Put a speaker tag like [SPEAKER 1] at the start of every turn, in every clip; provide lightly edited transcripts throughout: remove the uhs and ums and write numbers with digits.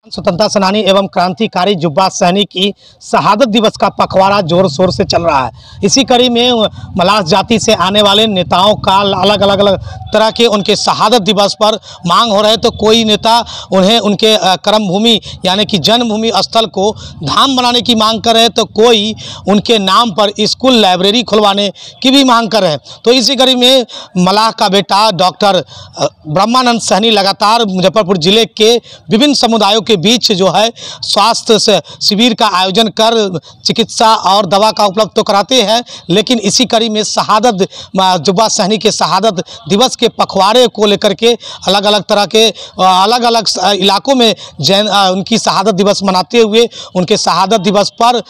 [SPEAKER 1] स्वतंत्रता सेनानी एवं क्रांतिकारी जुब्बा सहनी की शहादत दिवस का पखवाड़ा जोर शोर से चल रहा है। इसी कड़ी में मलाह जाति से आने वाले नेताओं का अलग अलग तरह के उनके शहादत दिवस पर मांग हो रहे, तो कोई नेता उन्हें उनके कर्मभूमि यानी कि जन्मभूमि स्थल को धाम बनाने की मांग कर रहे, तो कोई उनके नाम पर स्कूल लाइब्रेरी खुलवाने की भी मांग कर रहे हैं। तो इसी कड़ी में मलाह का बेटा डॉक्टर ब्रह्मानंद सहनी लगातार मुजफ्फरपुर जिले के विभिन्न समुदायों के बीच जो है स्वास्थ्य शिविर का आयोजन कर चिकित्सा और दवा का उपलब्ध तो कराते हैं, लेकिन इसी कड़ी में शहादत जुब्बा सहनी के शहादत दिवस के पखवाड़े को लेकर के अलग अलग तरह के अलग अलग इलाकों में उनकी शहादत दिवस मनाते हुए उनके शहादत दिवस पर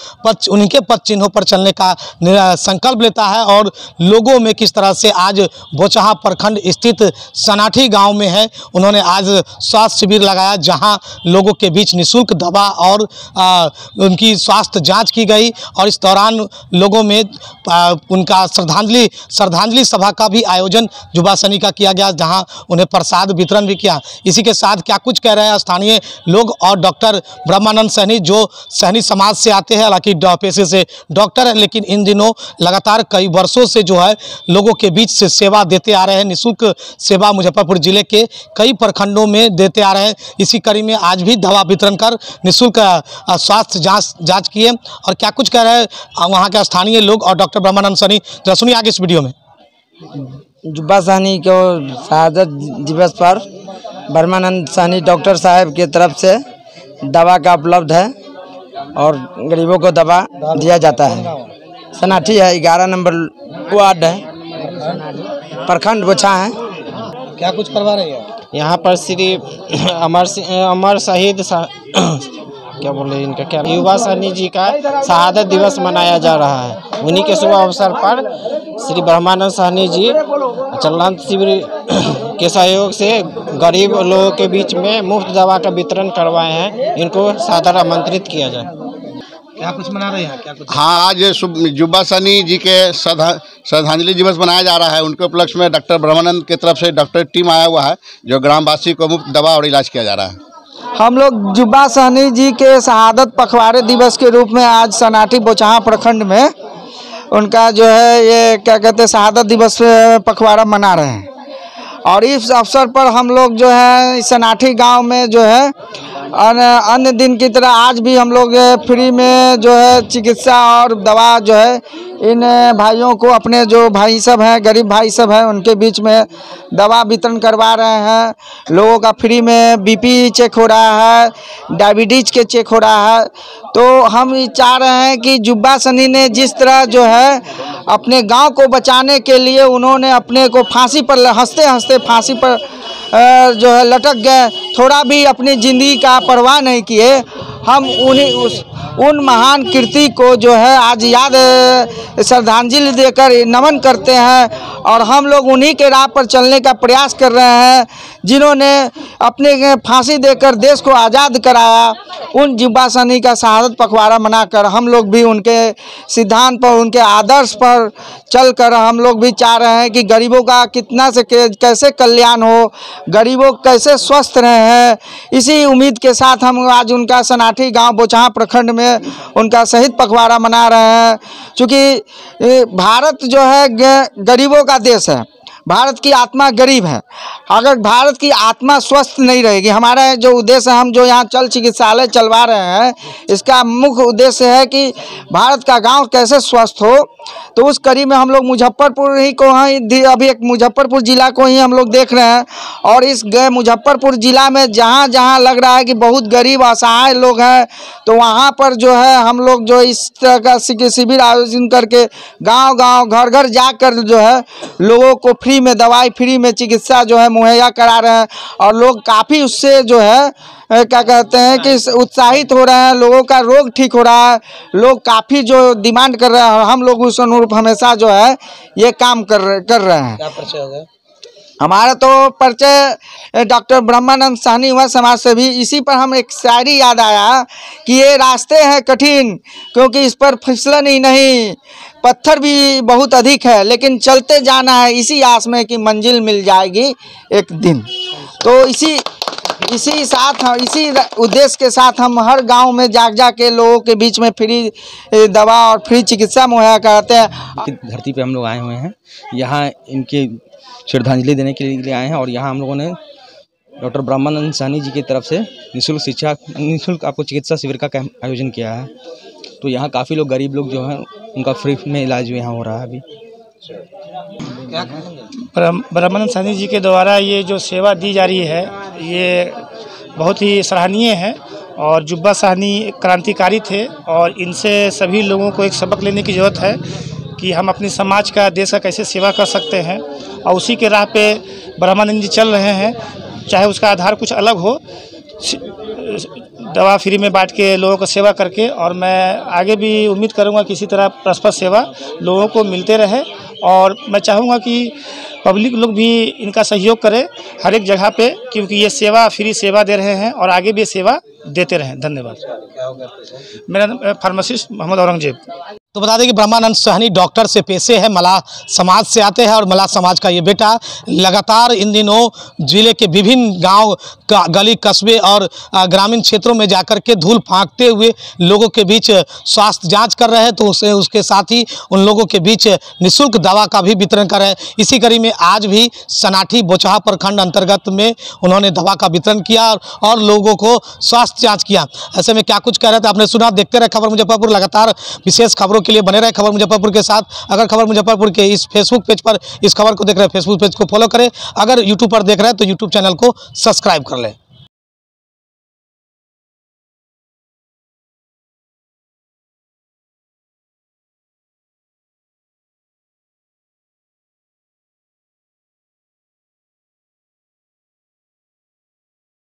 [SPEAKER 1] उनके पद चिन्हों पर चलने का संकल्प लेता है। और लोगों में किस तरह से आज बोचहा प्रखंड स्थित सनाठी गांव में है, उन्होंने आज स्वास्थ्य शिविर लगाया, जहां लोगों के बीच निःशुल्क दवा और उनकी स्वास्थ्य जांच की गई। और इस दौरान लोगों में उनका श्रद्धांजलि सभा का भी आयोजन जुब्बा सहनी का किया गया, जहां उन्हें प्रसाद वितरण भी किया। इसी के साथ क्या कुछ कह रहे हैं स्थानीय लोग और डॉक्टर ब्रह्मानंद सहनी, जो सहनी समाज से आते हैं, हालांकि पेशे से डॉक्टर है, लेकिन इन दिनों लगातार कई वर्षों से जो है लोगों के बीच से सेवा देते आ रहे हैं। निःशुल्क सेवा मुजफ्फरपुर जिले के कई प्रखंडों में देते आ रहे हैं। इसी कड़ी में आज भी दवा वितरण कर निःशुल्क स्वास्थ्य जांच किए। और क्या कुछ कह रहे हैं वहाँ के स्थानीय लोग और डॉक्टर ब्रह्मानंद सहनी, जरा सुनिए आगे इस वीडियो में।
[SPEAKER 2] जुब्बा सहनी को शहादत दिवस पर ब्रह्मानंद सहनी डॉक्टर साहब की तरफ से दवा का उपलब्ध है और गरीबों को दवा दिया जाता है। सनाठी है, 11 नंबर वार्ड है, प्रखंड बोचहा है।
[SPEAKER 1] क्या कुछ करवा रहे हैं
[SPEAKER 3] यहाँ पर? श्री अमर शहीद क्या बोले इनका क्या युवा सहनी जी का शहादत दिवस मनाया जा रहा है। उन्हीं के शुभ अवसर पर श्री ब्रह्मानंद सहनी जी चलंत शिविर के सहयोग से गरीब लोगों के बीच में मुफ्त दवा का वितरण करवाए हैं। इनको सादर आमंत्रित किया जाए।
[SPEAKER 1] क्या कुछ मना रहे हैं? क्या कुछ?
[SPEAKER 4] हाँ, आज जुब्बा सहनी जी के श्रद्धांजलि दिवस मनाया जा रहा है। उनके उपलक्ष्य में डॉक्टर ब्रह्मानंद की तरफ से डॉक्टर टीम आया हुआ है, जो ग्रामवासी को मुफ्त दवा और इलाज किया जा रहा है।
[SPEAKER 2] हम लोग जुब्बा सहनी जी के शहादत पखवाड़े दिवस के रूप में आज सनाठी बोचहा प्रखंड में उनका जो है ये क्या कहते हैं शहादत दिवस पखवाड़ा मना रहे हैं। और इस अवसर पर हम लोग जो है सनाठी गांव में जो है अन्य दिन की तरह आज भी हम लोग फ्री में जो है चिकित्सा और दवा जो है इन भाइयों को, अपने जो भाई सब हैं, गरीब भाई सब हैं, उनके बीच में दवा वितरण करवा रहे हैं। लोगों का फ्री में बीपी चेक हो रहा है, डायबिटीज के चेक हो रहा है। तो हम ये चाह रहे हैं कि जुब्बा सहनी ने जिस तरह जो है अपने गांव को बचाने के लिए उन्होंने अपने को फांसी पर हंसते हंसते फांसी पर जो है लटक गए, थोड़ा भी अपनी ज़िंदगी का परवाह नहीं किए। हम उन महान कृति को जो है आज याद श्रद्धांजलि देकर नमन करते हैं। और हम लोग उन्हीं के राह पर चलने का प्रयास कर रहे हैं, जिन्होंने अपने फांसी देकर देश को आज़ाद कराया। उन जुब्बा सहनी का शहादत पखवाड़ा मनाकर हम लोग भी उनके सिद्धांत पर, उनके आदर्श पर चलकर हम लोग भी चाह रहे हैं कि गरीबों का कितना से कैसे कल्याण हो, गरीबों कैसे स्वस्थ रहे हैं। इसी उम्मीद के साथ हम आज उनका सनाठी गांव बोचहा प्रखंड में उनका शहीद पखवाड़ा मना रहे हैं। क्योंकि भारत जो है गरीबों का देश है, भारत की आत्मा गरीब है। अगर भारत की आत्मा स्वस्थ नहीं रहेगी, हमारा जो उद्देश्य है, हम जो यहाँ चिकित्सालय चलवा रहे हैं, इसका मुख्य उद्देश्य है कि भारत का गांव कैसे स्वस्थ हो। तो उस कड़ी में हम लोग मुजफ्फरपुर ही को अभी एक मुजफ्फरपुर ज़िला को ही हम लोग देख रहे हैं। और इस मुजफ्फरपुर ज़िला में जहाँ जहाँ लग रहा है कि बहुत गरीब असहाय लोग हैं, तो वहाँ पर जो है हम लोग जो इस तरह का शिविर आयोजन करके गाँव गाँव घर घर जाकर जो है लोगों को फ्री में दवाई, फ्री में चिकित्सा जो है मुहैया करा रहे हैं। और लोग काफ़ी उससे जो है क्या कहते हैं कि उत्साहित हो रहे हैं, लोगों का रोग ठीक हो रहा है, लोग काफ़ी जो डिमांड कर रहे हैं। हम लोग उस अनुरूप हमेशा जो है ये काम कर रहे हैं।
[SPEAKER 1] क्या परिचय होगा?
[SPEAKER 2] हमारा तो परिचय डॉक्टर ब्रह्मानंद सहनी हुआ समाज सेवी। इसी पर हम एक शायरी याद आया कि ये रास्ते हैं कठिन क्योंकि इस पर फिसलन ही नहीं, पत्थर भी बहुत अधिक है, लेकिन चलते जाना है इसी आस में कि मंजिल मिल जाएगी एक दिन। तो इसी इसी उद्देश्य के साथ हम हर गांव में जा के लोगों के बीच में फ्री दवा और फ्री चिकित्सा मुहैया कराते हैं।
[SPEAKER 5] धरती पे हम लोग आए हुए हैं, यहाँ इनके श्रद्धांजलि देने के लिए आए हैं और यहाँ हम लोगों ने डॉक्टर ब्रह्मानंद सहनी जी की तरफ से निःशुल्क आपको चिकित्सा शिविर का आयोजन किया है। तो यहाँ काफ़ी लोग, गरीब लोग जो हैं, उनका फ्री में इलाज यहाँ हो रहा है। अभी
[SPEAKER 6] ब्रह्मानंद सहनी जी के द्वारा ये जो सेवा दी जा रही है ये बहुत ही सराहनीय है। और जुब्बा सहनी क्रांतिकारी थे और इनसे सभी लोगों को एक सबक लेने की ज़रूरत है कि हम अपनी समाज का, देश का कैसे सेवा कर सकते हैं। और उसी के राह पे ब्रह्मानंद जी चल रहे हैं, चाहे उसका आधार कुछ अलग हो, दवा फ्री में बांट के लोगों को सेवा करके। और मैं आगे भी उम्मीद करूंगा कि इसी तरह परस्पर सेवा लोगों को मिलते रहे। और मैं चाहूँगा कि पब्लिक लोग भी इनका सहयोग करे हर एक जगह पे, क्योंकि ये सेवा फ्री सेवा दे रहे हैं और आगे भी सेवा देते रहें। धन्यवाद। मेरा फार्मासिस्ट मोहम्मद औरंगजेब।
[SPEAKER 1] तो बता दें कि ब्रह्मानंद सहनी डॉक्टर से पेशे है, मलाह समाज से आते हैं और मलाह समाज का ये बेटा लगातार इन दिनों जिले के विभिन्न गांव, गली, कस्बे और ग्रामीण क्षेत्रों में जाकर के धूल फांकते हुए लोगों के बीच स्वास्थ्य जांच कर रहे हैं। तो उसके साथ ही उन लोगों के बीच निःशुल्क दवा का भी वितरण कर रहे हैं। इसी कड़ी में आज भी सनाठी बोचहा प्रखंड अंतर्गत में उन्होंने दवा का वितरण किया और लोगों को स्वास्थ्य जाँच किया। ऐसे में क्या कुछ कह रहे थे आपने सुना। देखते रहे खबर मुजफ्फरपुर। लगातार विशेष खबरों के लिए बने रहे खबर मुजफ्फरपुर के साथ। अगर खबर मुजफ्फरपुर के इस फेसबुक पेज पर इस खबर को देख रहे हैं, फेसबुक पेज को फॉलो करें। अगर यूट्यूब पर देख रहे हैं तो यूट्यूब चैनल को सब्सक्राइब कर लें।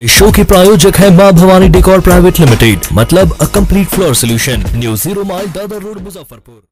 [SPEAKER 7] इस शो के प्रायोजक है मां भवानी डेकोर प्राइवेट लिमिटेड, मतलब a complete floor solution, new 0 mile Dadar road, Muzaffarpur.